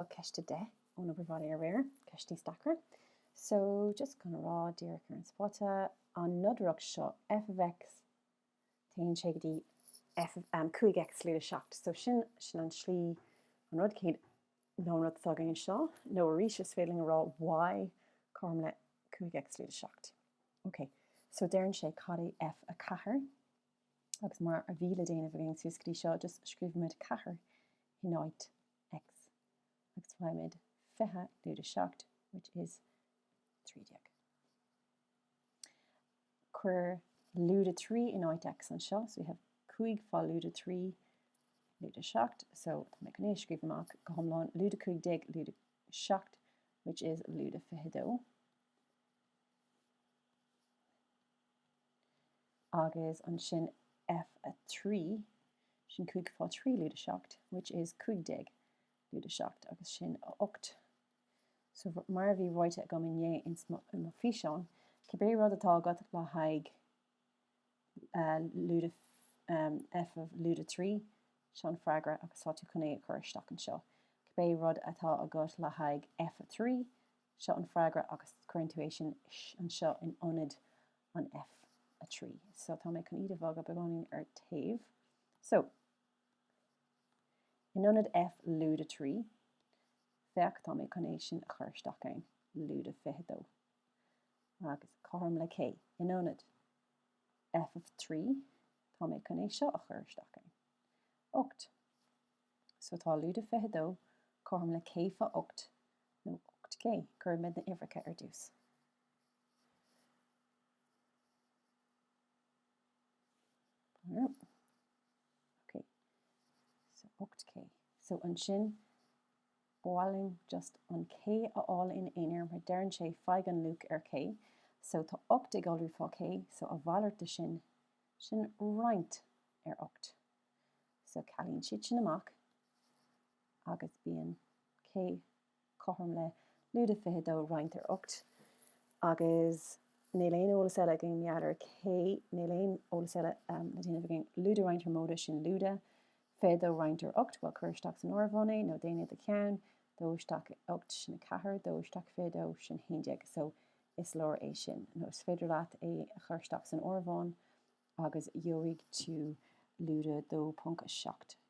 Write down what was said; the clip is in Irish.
Cleachtadh óna bhráí ar ceistí stacra. So just gonna rá dír ar an spota an Nodaireacht seo FX taon sé go dtí cuaigh slí seacht. So sin an slí an rud céad nó rud thugainn seo nó a rís is féling rá why carm le cuaigh slí seacht. Okay, so déireann sé cadí F a cathair agus mar a bhíle déanamh agin suascadí seo just scríbhimid cathair in áit X agus bhaimid fithe luda seacht, which is 30. Chuir luda 3 in áit X an seo, so we have cuaig fá luda 3 luda seacht, so tá mé conné scríb amach go hiomlán luda cuaig dig luda seacht, which is luda fithe agus an sin F a 3 sin cuaig fá 3 luda seacht, which is cuaig dig luda seacht agus sin a 8. So mar bhí roiite go inné in mo fi seán, cibé rud atá agat le haig luda F of luda 3 seán freigra agus tá tú conné chuirteach an seo. Cibé rud atá agat le haig F a 3 seo an freigra agus chuirn sin an seo in ionad an F a 3. So tá mé chun iad bhag begáin ar taobh. So in ionad F luda 3 feach tá mé conné sin a chuirteach luda fithe agus carm le cé in ionad F of 3 tá mé conné seo a chuirteach 8. So tá luda fithe carm le cé fa 8 nó 8 gur mid na ifrice ar dús. Okay, so 8k. So an sin bháling just an k a all in éar mar dearann sé feigan luc ar k. So tá 8 ag alú fá k, so a bhhailart de sin roint ar 8. So cailíonn siad sin amach agus bíon k chom le luda fithe roint ar 8 agus néléon ólas eile gin meadar k néléon ólas eile le déanamh gin luda roint ar móda sin luda fithe roint ar 8 well chuirteach san ormhóna nó déine de ceann dóisteach 8 sin a cathair dóisteach fithe sin 11. So is leir é sin nó is féidir leat é a chuirteach san ormhón agus dheoigh tú luda 2.7